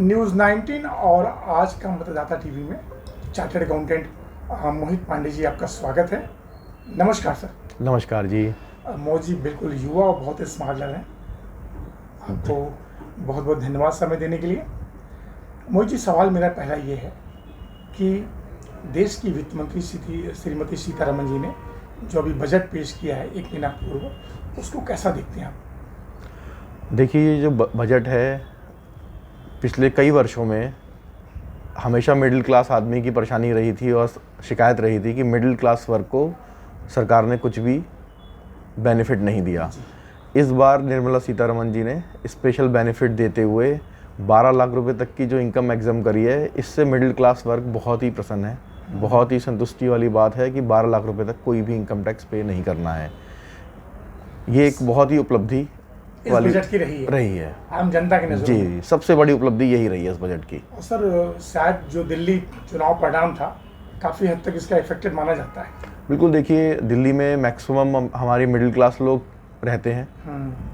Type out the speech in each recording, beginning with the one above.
News 19 और आज का मतदाता टीवी में चार्टर्ड अकाउंटेंट मोहित पांडे जी, आपका स्वागत है। नमस्कार सर। नमस्कार जी। मोहित जी बिल्कुल युवा और बहुत ही स्मार्ट लग रहे हैं। आपको बहुत बहुत धन्यवाद समय देने के लिए। मोहित जी, सवाल मेरा पहला ये है कि देश की वित्त मंत्री श्रीमती सीतारमण जी ने जो अभी बजट पेश किया है 1 महीना पूर्व, उसको कैसा देखते हैं आप? देखिए, ये जो बजट है पिछले कई वर्षों में हमेशा मिडिल क्लास आदमी की परेशानी रही थी और शिकायत रही थी कि मिडिल क्लास वर्ग को सरकार ने कुछ भी बेनिफिट नहीं दिया। इस बार निर्मला सीतारमण जी ने स्पेशल बेनिफिट देते हुए 12 लाख रुपए तक की जो इनकम एग्जाम करी है, इससे मिडिल क्लास वर्ग बहुत ही प्रसन्न है। बहुत ही संतुष्टि वाली बात है कि 12 लाख रुपए तक कोई भी इनकम टैक्स पे नहीं करना है। ये एक बहुत ही उपलब्धि वाली बजट की रही है आम जनता के नजर में। जी, सबसे बड़ी उपलब्धि यही रही है इस बजट की। और सर, शायद जो दिल्ली चुनाव परिणाम था, काफ़ी हद तक इसका इफेक्टेड माना जाता है। बिल्कुल, देखिए दिल्ली में मैक्सिमम हमारी मिडिल क्लास लोग रहते हैं,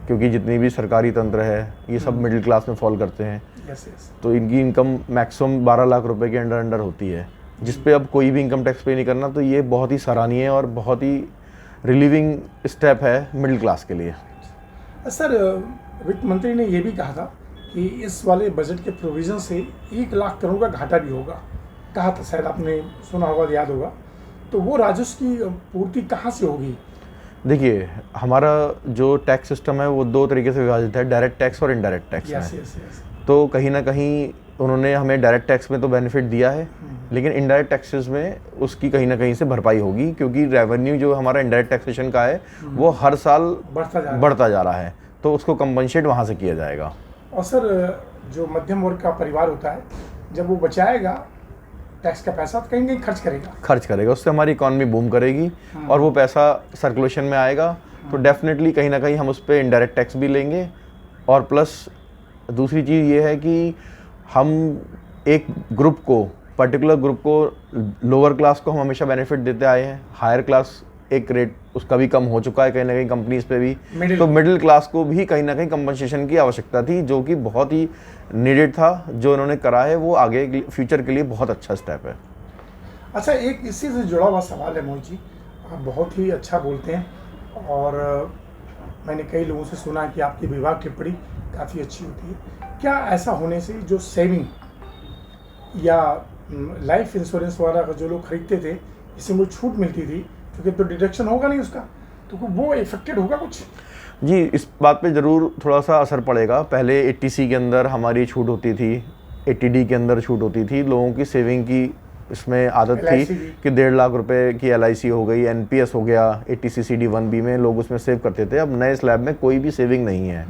क्योंकि जितनी भी सरकारी तंत्र है ये सब मिडिल क्लास में फॉल करते हैं। Yes yes. तो इनकी इनकम मैक्सिमम 12 लाख रुपए के अंडर होती है, जिस पे अब कोई भी इनकम टैक्स पे नहीं करना। तो ये बहुत ही सराहनीय और बहुत ही रिलीविंग स्टेप है मिडिल क्लास के लिए। सर, वित्त मंत्री ने ये भी कहा था कि इस वाले बजट के प्रोविज़न से 1 लाख करोड़ का घाटा भी होगा, कहा था। शायद आपने सुना होगा, याद होगा। तो वो राजस्व की पूर्ति कहाँ से होगी? देखिए, हमारा जो टैक्स सिस्टम है वो 2 तरीके से विभाजित है, डायरेक्ट टैक्स और इनडायरेक्ट टैक्स में। तो कहीं ना कहीं उन्होंने हमें डायरेक्ट टैक्स में तो बेनिफिट दिया है, लेकिन इनडायरेक्ट टैक्सेस में उसकी कहीं ना कहीं से भरपाई होगी, क्योंकि रेवेन्यू जो हमारा इनडायरेक्ट टैक्सेशन का है वो हर साल बढ़ता जा रहा है। तो उसको कंपनसेट वहाँ से किया जाएगा। और सर, जो मध्यम वर्ग का परिवार होता है, जब वो बचाएगा टैक्स का पैसा, तो कहीं कहीं खर्च करेगा। उससे हमारी इकॉनमी बूम करेगी और वो पैसा सर्कुलेशन में आएगा। तो डेफिनेटली कहीं ना कहीं हम उस पर इनडायरेक्ट टैक्स भी लेंगे। और प्लस दूसरी चीज़ ये है कि हम एक ग्रुप को, पर्टिकुलर ग्रुप को, लोअर क्लास को हम हमेशा बेनिफिट देते आए हैं। हायर क्लास एक रेट उसका भी कम हो चुका है कहीं ना कहीं कंपनीज पे भी। तो मिडिल क्लास को भी कहीं ना कहीं कंपनसेशन की आवश्यकता थी, जो कि बहुत ही नीडेड था। जो उन्होंने करा है वो आगे फ्यूचर के लिए बहुत अच्छा स्टेप है। अच्छा, एक इसी से जुड़ा हुआ सवाल है मोहित जी। आप बहुत ही अच्छा बोलते हैं और मैंने कई लोगों से सुना है कि आपकी विवाह टिप्पणी काफ़ी अच्छी होती है। क्या ऐसा होने से जो सेविंग या लाइफ इंश्योरेंस वाला जो लोग खरीदते थे, इससे मुझे छूट मिलती थी, क्योंकि तो डिडक्शन होगा नहीं उसका, तो वो इफेक्टेड होगा कुछ? जी, इस बात पे ज़रूर थोड़ा सा असर पड़ेगा। पहले 80C के अंदर हमारी छूट होती थी, 80D के अंदर छूट होती थी। लोगों की सेविंग की इसमें आदत थी कि 1.5 लाख रुपए की LIC हो गई, NPS हो गया, 80C CD1B में लोग उसमें सेव करते थे। अब नए स्लैब में कोई भी सेविंग नहीं है।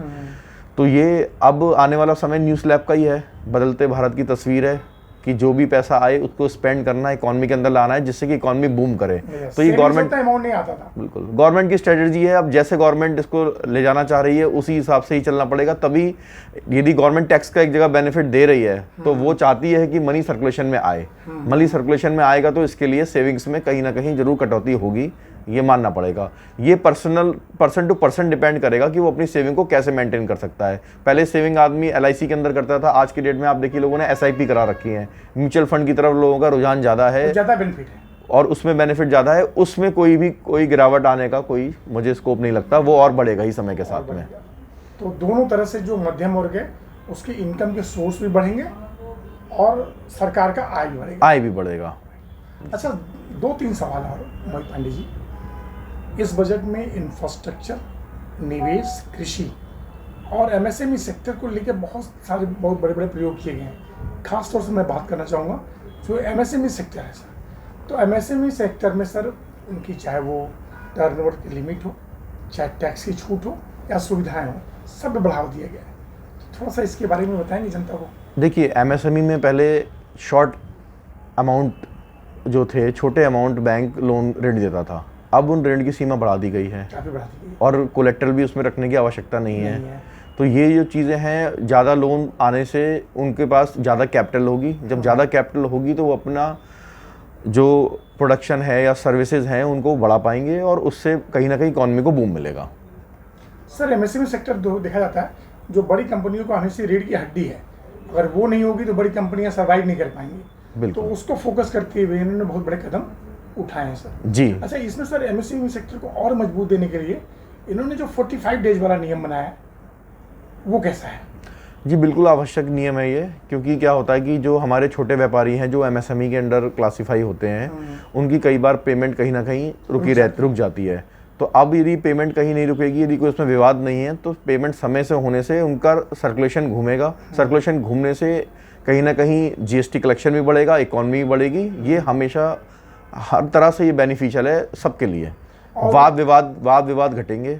तो ये अब आने वाला समय न्यू स्लैब का ही है। बदलते भारत की तस्वीर है कि जो भी पैसा आए उसको स्पेंड करना, इकॉनमी के अंदर लाना है, जिससे कि इकॉनमी बूम करे। तो ये गवर्नमेंट अमाउंट नहीं आता था। बिल्कुल गवर्नमेंट की स्ट्रेटजी है। अब जैसे गवर्नमेंट इसको ले जाना चाह रही है उसी हिसाब से ही चलना पड़ेगा। तभी यदि गवर्नमेंट टैक्स का एक जगह बेनिफिट दे रही है तो वो चाहती है कि मनी सर्कुलेशन में आए। मनी सर्कुलेशन में आएगा तो इसके लिए सेविंग्स में कहीं ना कहीं जरूर कटौती होगी, ये मानना पड़ेगा। ये पर्सन टू पर्सन डिपेंड करेगा कि वो अपनी सेविंग को कैसे मेंटेन कर सकता है। पहले सेविंग आदमी LIC के अंदर करता था, आज की डेट में आप देखिए लोगों ने SIP करा रखी है। म्यूचुअल फंड की तरफ लोगों का रुझान ज़्यादा है, ज़्यादा बेनिफिट है और उसमें बेनिफिट ज़्यादा है। उसमें कोई गिरावट आने का कोई मुझे स्कोप नहीं लगता। वो और बढ़ेगा ही समय के साथ में। तो दोनों तरह से जो मध्यम वर्ग है उसकी इनकम के सोर्स भी बढ़ेंगे और सरकार का आय भी बढ़ेगा। अच्छा, 2-3 सवाल और मोहित पांडे जी। इस बजट में इंफ्रास्ट्रक्चर, निवेश, कृषि और MSME सेक्टर को लेकर बहुत बड़े बड़े प्रयोग किए गए हैं। खास तौर से मैं बात करना चाहूँगा जो MSME सेक्टर है सर। तो MSME सेक्टर में सर, उनकी चाहे वो टर्नओवर की लिमिट हो, चाहे टैक्स की छूट हो या सुविधाएं हो, सब बढ़ावा दिया गया है। तो थोड़ा सा इसके बारे में बताएंगे जनता को? देखिए, MSME में पहले शॉर्ट अमाउंट जो थे, छोटे अमाउंट बैंक लोन ऋण देता था। अब उन ऋण की सीमा बढ़ा दी गई है और कोलेट्रल भी उसमें रखने की आवश्यकता नहीं है। तो ये जो चीज़ें हैं, ज़्यादा लोन आने से उनके पास ज़्यादा कैपिटल होगी। जब ज़्यादा कैपिटल होगी तो वो अपना जो प्रोडक्शन है या सर्विसेज हैं उनको बढ़ा पाएंगे और उससे कहीं ना कहीं इकॉनमी को बूम मिलेगा। सर, MSME सेक्टर देखा जाता है जो बड़ी कंपनियों को हमेशा रीढ़ की हड्डी है अगर वो नहीं होगी तो बड़ी कंपनियां सर्वाइव नहीं कर पाएंगी। तो बिल्कुल उसको फोकस करते हुए इन्होंने बहुत बड़े कदम उठाए हैं सर। जी। अच्छा, इसमें सर एमएसएमई सेक्टर को और मजबूत देने के लिए इन्होंने जो 45 डेज वाला नियम बनाया है वो कैसा है? जी बिल्कुल आवश्यक नियम है ये, क्योंकि क्या होता है कि जो हमारे छोटे व्यापारी हैं जो एमएसएमई के अंडर क्लासीफाई होते हैं, उनकी कई बार पेमेंट कहीं ना कहीं रुक जाती है। तो अब यदि पेमेंट कहीं नहीं रुकेगी, यदि कोई उसमें विवाद नहीं है, तो पेमेंट समय से होने से उनका सर्कुलेशन घूमेगा। सर्कुलेशन घूमने से कहीं ना कहीं जीएसटी कलेक्शन भी बढ़ेगा, इकॉनमी भी बढ़ेगी। ये हमेशा हर तरह से ये बेनिफिशियल है सबके लिए। वाद विवाद घटेंगे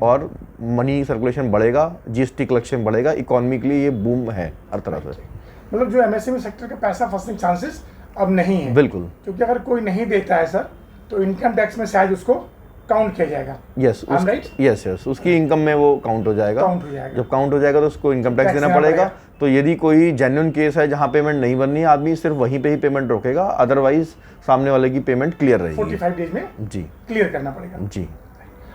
और मनी सर्कुलेशन बढ़ेगा, जीएसटी कलेक्शन बढ़ेगा, इकॉनमी के लिए ये बूम है हर तरह से। मतलब जो एमएसएमई सेक्टर का पैसा फंसने के चांसेस अब नहीं है। बिल्कुल, क्योंकि अगर कोई नहीं देता है सर तो इनकम टैक्स में शायद उसको काउंट किया जाएगा। यस, उसकी इनकम में वो काउंट हो जाएगा। जब काउंट हो जाएगा तो उसको इनकम टैक्स देना पड़ेगा। तो यदि कोई जेन्युइन केस है जहाँ पेमेंट नहीं बननी है, आदमी सिर्फ वहीं पे ही पेमेंट रोकेगा, अदरवाइज सामने वाले की पेमेंट क्लियर रहेगी। 45 डेज में जी क्लियर करना पड़ेगा जी।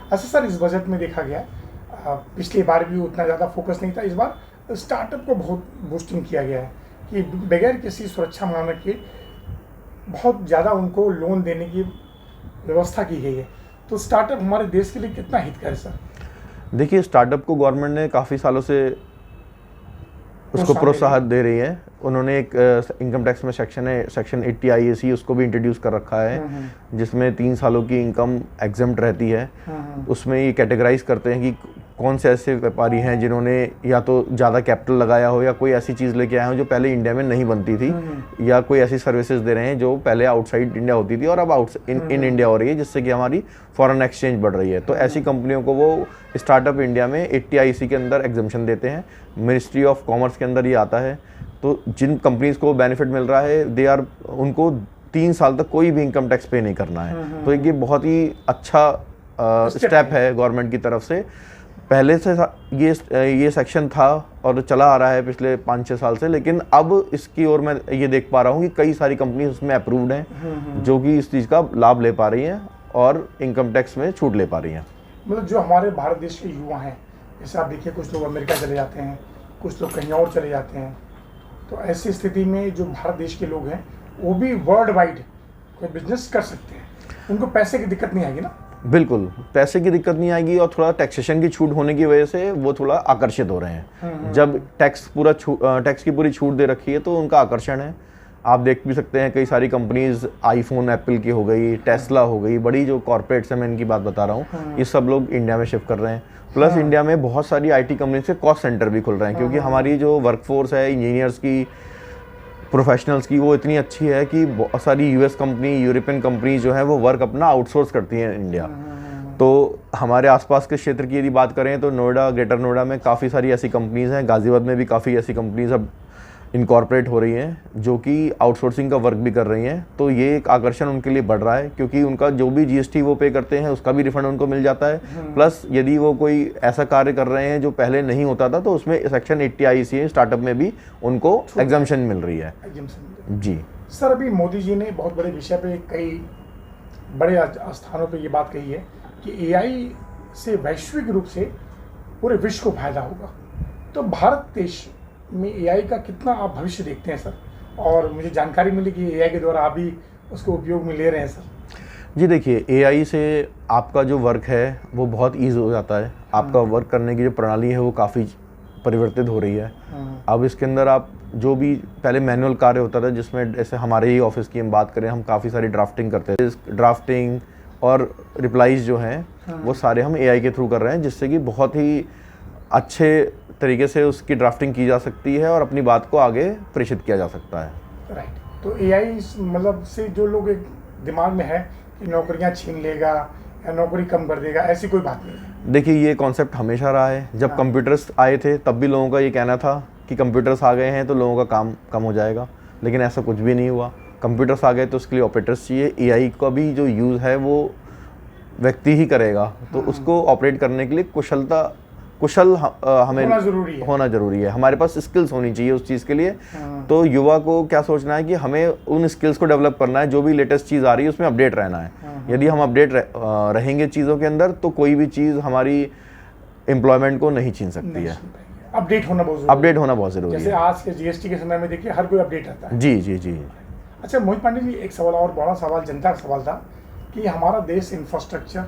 अच्छा सर, इस बजट में देखा गया पिछली बार भी उतना ज़्यादा फोकस नहीं था, इस बार स्टार्टअप को बहुत बूस्टिंग किया गया है कि बगैर किसी सुरक्षा मानक के बहुत ज़्यादा उनको लोन देने की व्यवस्था की गई है। तो स्टार्टअप हमारे देश के लिए कितना हितकर है सर? देखिए, स्टार्टअप को गवर्नमेंट ने काफ़ी सालों से उसको प्रोत्साहन दे रही है। उन्होंने एक इनकम टैक्स में सेक्शन है, सेक्शन 80 IAC, उसको भी इंट्रोड्यूस कर रखा है, जिसमें 3 सालों की इनकम एग्जम्प्ट रहती है। उसमें ये कैटेगराइज करते हैं कि कौन से ऐसे व्यापारी हैं जिन्होंने या तो ज़्यादा कैपिटल लगाया हो, या कोई ऐसी चीज़ लेके आए हो जो पहले इंडिया में नहीं बनती थी, या कोई ऐसी सर्विसेज दे रहे हैं जो पहले आउटसाइड इंडिया होती थी और अब इन इंडिया हो रही है, जिससे कि हमारी फॉरेन एक्सचेंज बढ़ रही है। तो ऐसी कंपनियों को वो स्टार्टअप इंडिया में 80 IC के अंदर एग्जम्पशन देते हैं। मिनिस्ट्री ऑफ कॉमर्स के अंदर ये आता है। तो जिन कंपनीज को बेनिफिट मिल रहा है, उनको 3 साल तक कोई भी इनकम टैक्स पे नहीं करना है। तो ये बहुत ही अच्छा स्टेप है गवर्नमेंट की तरफ से। पहले से ये सेक्शन था और चला आ रहा है पिछले 5-6 साल से, लेकिन अब इसकी ओर मैं ये देख पा रहा हूँ कि कई सारी कंपनीज उसमें अप्रूव्ड हैं जो कि इस चीज़ का लाभ ले पा रही हैं और इनकम टैक्स में छूट ले पा रही हैं। मतलब जो हमारे भारत देश के युवा हैं, जैसे आप देखिए कुछ लोग अमेरिका चले जाते हैं, कुछ लोग कहीं और चले जाते हैं, तो ऐसी स्थिति में जो भारत देश के लोग हैं वो भी वर्ल्ड वाइड कोई बिजनेस कर सकते हैं, उनको पैसे की दिक्कत नहीं आएगी ना? बिल्कुल, पैसे की दिक्कत नहीं आएगी और थोड़ा टैक्सेशन की छूट होने की वजह से वो थोड़ा आकर्षित हो रहे हैं। जब टैक्स की पूरी छूट दे रखी है तो उनका आकर्षण है। आप देख भी सकते हैं कई सारी कंपनीज, आईफोन एप्पल की हो गई, टेस्ला हो गई, बड़ी जो कॉर्पोरेट्स हैं, मैं इनकी बात बता रहा हूँ, ये सब लोग इंडिया में शिफ्ट कर रहे हैं। प्लस इंडिया में बहुत सारी IT कंपनी से कॉस्ट सेंटर भी खुल रहे हैं, क्योंकि हमारी जो वर्कफोर्स है इंजीनियर्स की, प्रोफेशनल्स की, वो इतनी अच्छी है कि बहुत सारी US कंपनी, यूरोपियन कंपनी जो है वो वर्क अपना आउटसोर्स करती हैं इंडिया। तो हमारे आसपास के क्षेत्र की यदि बात करें तो नोएडा, ग्रेटर नोएडा में काफ़ी सारी ऐसी कंपनीज़ हैं, गाज़ियाबाद में भी काफ़ी ऐसी कंपनीज़ अब इनकॉर्पोरेट हो रही हैं जो कि आउटसोर्सिंग का वर्क भी कर रही हैं। तो ये एक आकर्षण उनके लिए बढ़ रहा है, क्योंकि उनका जो भी GST वो पे करते हैं उसका भी रिफंड उनको मिल जाता है। प्लस यदि वो कोई ऐसा कार्य कर रहे हैं जो पहले नहीं होता था, तो उसमें सेक्शन 80 IC स्टार्टअप में भी उनको एग्जम्पशन मिल रही है। जी सर, अभी मोदी जी ने बहुत बड़े विषय पे कई बड़े स्थानों पे ये बात कही है कि AI से वैश्विक रूप से पूरे विश्व को फायदा होगा। तो भारत देश में AI का कितना आप भविष्य देखते हैं सर? और मुझे जानकारी मिली कि AI के द्वारा आप भी उसको उपयोग में ले रहे हैं सर। जी देखिए, AI से आपका जो वर्क है वो बहुत ईज़ हो जाता है। आपका वर्क करने की जो प्रणाली है वो काफ़ी परिवर्तित हो रही है। अब इसके अंदर आप जो भी पहले मैनुअल कार्य होता था, जिसमें जैसे हमारे ही ऑफिस की हम बात करें, हम काफ़ी सारी ड्राफ्टिंग करते थे। ड्राफ्टिंग और रिप्लाईज जो हैं वो सारे हम AI के थ्रू कर रहे हैं, जिससे कि बहुत ही अच्छे तरीके से उसकी ड्राफ्टिंग की जा सकती है और अपनी बात को आगे प्रेषित किया जा सकता है। राइट। तो AI मतलब से जो लोग एक दिमाग में है कि नौकरियां छीन लेगा या नौकरी कम कर देगा, ऐसी कोई बात नहीं। देखिए, ये कॉन्सेप्ट हमेशा रहा है। जब कंप्यूटर्स आए थे तब भी लोगों का ये कहना था कि कंप्यूटर्स आ गए हैं तो लोगों का काम कम हो जाएगा, लेकिन ऐसा कुछ भी नहीं हुआ। कंप्यूटर्स आ गए तो उसके लिए ऑपरेटर्स चाहिए। AI का भी जो यूज़ है वो व्यक्ति ही करेगा, तो उसको ऑपरेट करने के लिए कुशल हमें होना ज़रूरी है। हमारे पास स्किल्स होनी चाहिए उस चीज़ के लिए। तो युवा को क्या सोचना है कि हमें उन स्किल्स को डेवलप करना है, जो भी लेटेस्ट चीज़ आ रही है उसमें अपडेट रहना है। यदि हम अपडेट रहेंगे चीज़ों के अंदर, तो कोई भी चीज़ हमारी एम्प्लॉयमेंट को नहीं छीन सकती है। अपडेट होना बहुत जरूरी अपडेट होना बहुत ज़रूरी जैसे है। आज के जीएसटी के समय में देखिए हर कोई अपडेट आता है। जी जी जी। अच्छा मोहित पांडे जी, एक सवाल और बड़ा सवाल जनता का सवाल था कि हमारा देश इंफ्रास्ट्रक्चर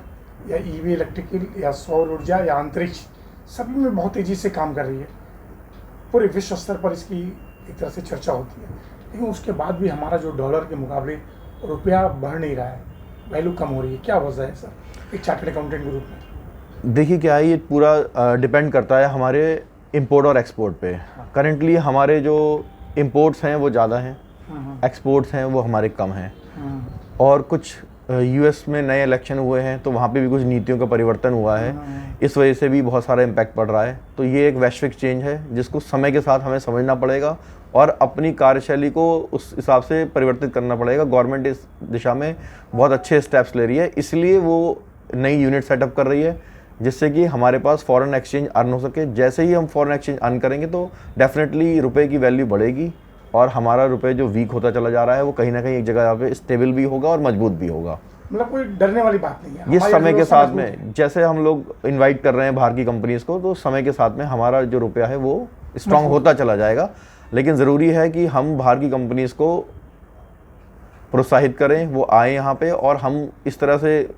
या ईवी इलेक्ट्रिकल या सौर ऊर्जा या अंतरिक्ष सभी में बहुत तेज़ी से काम कर रही है। पूरे विश्व स्तर पर इसकी एक तरह से चर्चा होती है, लेकिन उसके बाद भी हमारा जो डॉलर के मुकाबले रुपया बढ़ नहीं रहा है, वैल्यू कम हो रही है। क्या वजह है सर एक चार्टर्ड अकाउंटेंट के रूप में? देखिए क्या है, ये पूरा डिपेंड करता है हमारे इंपोर्ट और एक्सपोर्ट पे। करेंटली हमारे जो इंपोर्ट्स हैं वो ज़्यादा हैं, एक्सपोर्ट्स हैं वो हमारे कम हैं। और कुछ यूएस में नए इलेक्शन हुए हैं तो वहाँ पे भी कुछ नीतियों का परिवर्तन हुआ है, इस वजह से भी बहुत सारा इम्पैक्ट पड़ रहा है। तो ये एक वैश्विक चेंज है जिसको समय के साथ हमें समझना पड़ेगा और अपनी कार्यशैली को उस हिसाब से परिवर्तित करना पड़ेगा। गवर्नमेंट इस दिशा में बहुत अच्छे स्टेप्स ले रही है, इसलिए वो नई यूनिट सेटअप कर रही है जिससे कि हमारे पास फॉरेन एक्सचेंज अर्न हो सके। जैसे ही हम फॉरेन एक्सचेंज अर्न करेंगे तो डेफिनेटली रुपए की वैल्यू बढ़ेगी और हमारा रुपए जो वीक होता चला जा रहा है वो कहीं ना कहीं एक जगह पे स्टेबल भी होगा और मजबूत भी होगा। मतलब कोई डरने वाली बात नहीं है। ये समय के साथ में जैसे हम लोग इनवाइट कर रहे हैं बाहर की कंपनीज को, तो समय के साथ में हमारा जो रुपया है वो स्ट्रांग होता चला जाएगा। लेकिन ज़रूरी है कि हम बाहर की कंपनीज को प्रोत्साहित करें, वो आए यहाँ पे और हम इस तरह से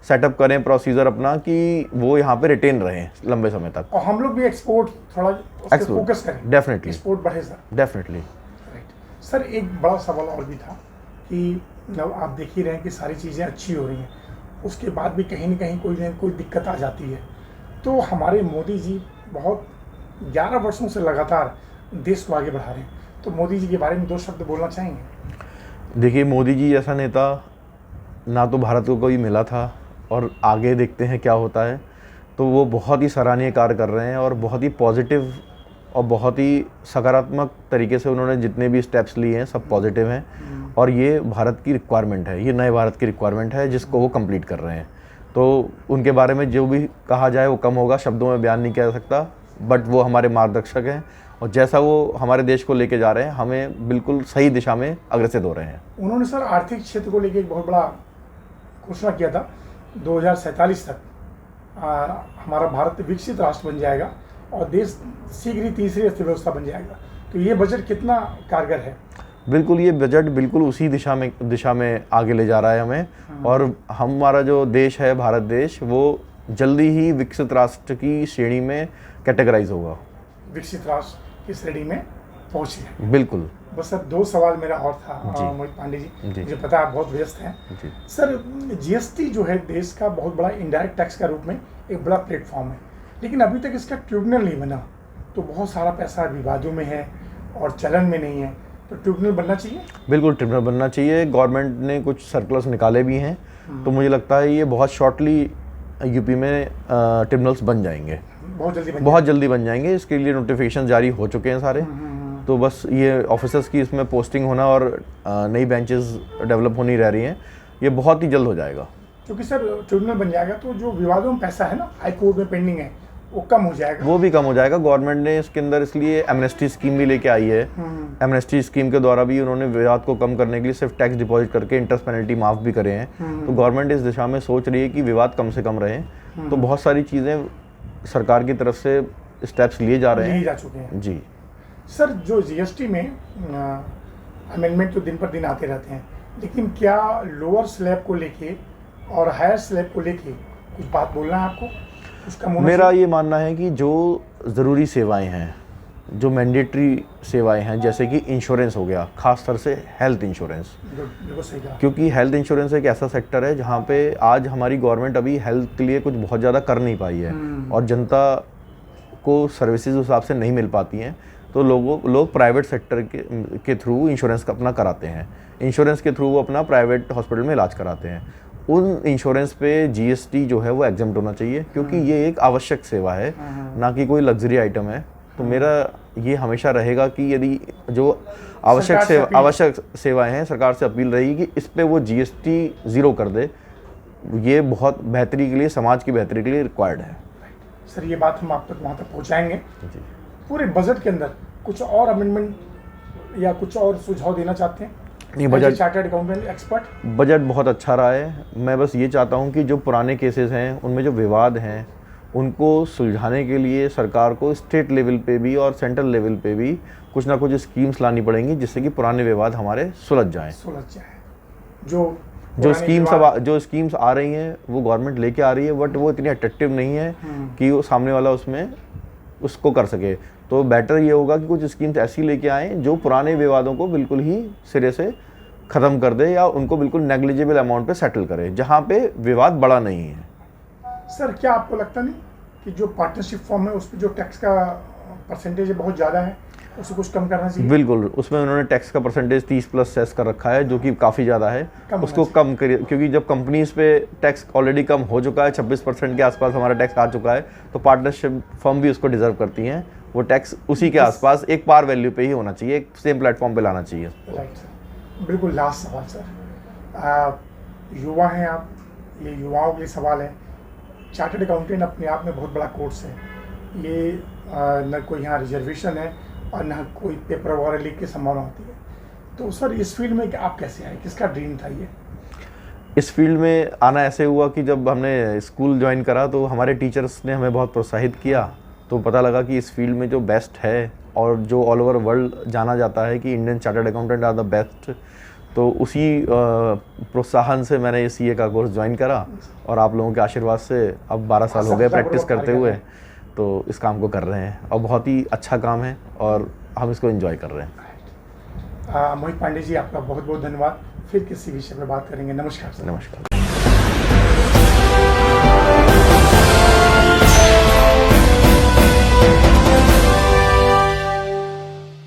सेटअप करें प्रोसीजर अपना कि वो यहाँ पे रिटेन रहें लंबे समय तक। और हम लोग भी एक्सपोर्ट थोड़ा फोकस करें, डेफिनेटली एक्सपोर्ट बढ़े सर। डेफिनेटली। राइट सर, एक बड़ा सवाल और भी था कि जब आप देख ही रहे हैं कि सारी चीज़ें अच्छी हो रही हैं, उसके बाद भी कहीं ना कहीं कोई ना कोई दिक्कत आ जाती है। तो हमारे मोदी जी बहुत 11 वर्षों से लगातार देश को आगे बढ़ा रहे हैं, तो मोदी जी के बारे में 2 शब्द बोलना चाहेंगे? देखिए, मोदी जी जैसा नेता ना तो भारत को कोई मिला था और आगे देखते हैं क्या होता है। तो वो बहुत ही सराहनीय कार्य कर रहे हैं और बहुत ही पॉजिटिव और बहुत ही सकारात्मक तरीके से उन्होंने जितने भी स्टेप्स लिए हैं सब पॉजिटिव हैं और ये भारत की रिक्वायरमेंट है, ये नए भारत की रिक्वायरमेंट है जिसको वो कंप्लीट कर रहे हैं। तो उनके बारे में जो भी कहा जाए वो कम होगा, शब्दों में बयान नहीं किया जा सकता, बट वो हमारे मार्गदर्शक हैं और जैसा वो हमारे देश को लेके जा रहे हैं हमें बिल्कुल सही दिशा में अग्रसर हो रहे हैं। उन्होंने सर आर्थिक क्षेत्र को लेकर एक बहुत बड़ा घोषणा किया था, 2047 तक हमारा भारत विकसित राष्ट्र बन जाएगा और देश शीघ्र ही तीसरी अर्थव्यवस्था बन जाएगा। तो ये बजट कितना कारगर है? बिल्कुल, ये बजट बिल्कुल उसी दिशा में आगे ले जा रहा है हमें। और हमारा जो देश है भारत देश, वो जल्दी ही विकसित राष्ट्र की श्रेणी में कैटेगराइज होगा, विकसित राष्ट्र की श्रेणी में पहुँचे। बिल्कुल। बस सर 2 सवाल मेरा और था मोहित पांडे जी, मुझे पता है आप बहुत व्यस्त हैं जी। सर, जीएसटी जो है देश का बहुत बड़ा इनडायरेक्ट टैक्स का रूप में एक बड़ा प्लेटफॉर्म है, लेकिन अभी तक इसका ट्रिब्यूनल नहीं बना। तो बहुत सारा पैसा विवादों में है और चलन में नहीं है, तो ट्रिब्यूनल बनना चाहिए। बिल्कुल ट्रिब्यूनल बनना चाहिए। गवर्नमेंट ने कुछ सर्कुलर्स निकाले भी हैं, तो मुझे लगता है ये बहुत शॉर्टली यूपी में ट्रिब्यूनल्स बन जाएंगे, बहुत जल्दी बन जाएंगे। इसके लिए नोटिफिकेशन जारी हो चुके हैं सारे। तो बस ये ऑफिसर्स की इसमें पोस्टिंग होना और नई बेंचेस डेवलप होनी रह रही हैं, ये बहुत ही जल्द हो जाएगा। क्योंकि सर ट्रिब्यूनल बन जाएगा तो जो विवादों में पैसा है ना हाई कोर्ट में पेंडिंग है वो कम हो जाएगा, वो भी कम हो जाएगा। गवर्नमेंट ने इसके अंदर इसलिए एमनेस्टी स्कीम भी लेके आई है। एमनेस्टी स्कीम के द्वारा भी उन्होंने विवाद को कम करने के लिए सिर्फ टैक्स डिपॉजिट करके इंटरेस्ट पेनल्टी माफ़ भी करे हैं। तो गवर्नमेंट इस दिशा में सोच रही है कि विवाद कम से कम रहे। तो बहुत सारी चीज़ें सरकार की तरफ से स्टेप्स लिए जा रहे हैं, जा चुके हैं जी। सर, जो जीएसटी में अमेंडमेंट तो दिन पर दिन आते रहते हैं, लेकिन क्या लोअर स्लैब को लेके और हायर स्लैब को लेके कुछ बात बोलना है आपको? उसका मेरा ये मानना है कि जो ज़रूरी सेवाएं हैं, जो मैंडेटरी सेवाएं हैं, जैसे कि इंश्योरेंस हो गया, खास तौर से हेल्थ इंश्योरेंस, क्योंकि हेल्थ इंश्योरेंस एक ऐसा सेक्टर है जहाँ पे आज हमारी गवर्नमेंट अभी हेल्थ के लिए कुछ बहुत ज़्यादा कर नहीं पाई है और जनता को सर्विसेज उस हिसाब से नहीं मिल पाती हैं। तो लोग प्राइवेट सेक्टर के थ्रू इंश्योरेंस अपना कराते हैं, इंश्योरेंस के थ्रू वो अपना प्राइवेट हॉस्पिटल में इलाज कराते हैं। उन इंश्योरेंस पे जीएसटी जो है वो एग्जम्प्ट होना चाहिए, क्योंकि ये एक आवश्यक सेवा है, ना कि कोई लग्जरी आइटम है। तो मेरा ये हमेशा रहेगा कि यदि जो आवश्यक सेवाएं हैं, सरकार से अपील रहेगी कि इस पे वो जीएसटी ज़ीरो कर दे। ये बहुत बेहतरी के लिए, समाज की बेहतरी के लिए रिक्वायर्ड है। सर, ये बात हम आप तक वहाँ तक पहुँचाएंगे। पूरे बजट के अंदर कुछ और अमेंडमेंट या कुछ और सुझाव देना चाहते हैं? नहीं, budget chartered accountant expert, budget बहुत अच्छा रहा है। मैं बस ये चाहता हूँ कि जो पुराने केसेस हैं उनमें जो विवाद हैं उनको सुलझाने के लिए सरकार को स्टेट लेवल पे भी और सेंट्रल लेवल पे भी कुछ ना कुछ स्कीम्स लानी पड़ेंगी, जिससे कि पुराने विवाद हमारे सुलझ जाएं। जो स्कीम्स आ रही हैं वो गवर्नमेंट लेके आ रही है, बट वो इतनी अट्रैक्टिव नहीं है कि वो सामने वाला उसको कर सके। तो बेटर ये होगा कि कुछ स्कीम्स ऐसी लेके आएँ जो पुराने विवादों को बिल्कुल ही सिरे से ख़त्म कर दे या उनको बिल्कुल नेग्लिजिबल अमाउंट पे सेटल करे, जहाँ पे विवाद बड़ा नहीं है। सर, क्या आपको लगता नहीं कि जो पार्टनरशिप फॉर्म है उस पर जो टैक्स का परसेंटेज है बहुत ज़्यादा है, उसको कुछ कम करना चाहिए? बिल्कुल, उसमें उन्होंने टैक्स का परसेंटेज 30+ सेस कर रखा है, जो कि काफ़ी ज़्यादा है। उसको कम करिए, क्योंकि जब कंपनीज पे टैक्स ऑलरेडी कम हो चुका है, 26% के आसपास हमारा टैक्स आ चुका है, तो पार्टनरशिप फर्म भी उसको डिजर्व करती हैं। वो टैक्स उसी के आसपास एक पार वैल्यू पे ही होना चाहिए, एक सेम प्लेटफॉर्म पे लाना चाहिए। राइट सर, बिल्कुल। लास्ट सवाल सर, युवा हैं आप, ये युवाओं के लिए सवाल है। चार्टर्ड अकाउंटेंट अपने आप में बहुत बड़ा कोर्स है, ये न कोई यहाँ रिजर्वेशन है और न कोई पेपर वगैरह लीक की संभावना होती है। तो सर, इस फील्ड में आप कैसे आए, किसका ड्रीम था ये? इस फील्ड में आना ऐसे हुआ कि जब हमने स्कूल ज्वाइन करा तो हमारे टीचर्स ने हमें बहुत प्रोत्साहित किया, तो पता लगा कि इस फील्ड में जो बेस्ट है और जो ऑल ओवर वर्ल्ड जाना जाता है कि Indian chartered accountant are the best, तो उसी प्रोत्साहन से मैंने ये CA का कोर्स ज्वाइन करा और आप लोगों के आशीर्वाद से अब 12 साल हो गए प्रैक्टिस करते हुए, तो इस काम को कर रहे हैं और बहुत ही अच्छा काम है और हम इसको एंजॉय कर रहे हैं। मोहित पांडे जी, आपका बहुत बहुत धन्यवाद। फिर किसी विषय पर बात करेंगे। नमस्कार सर। नमस्कार।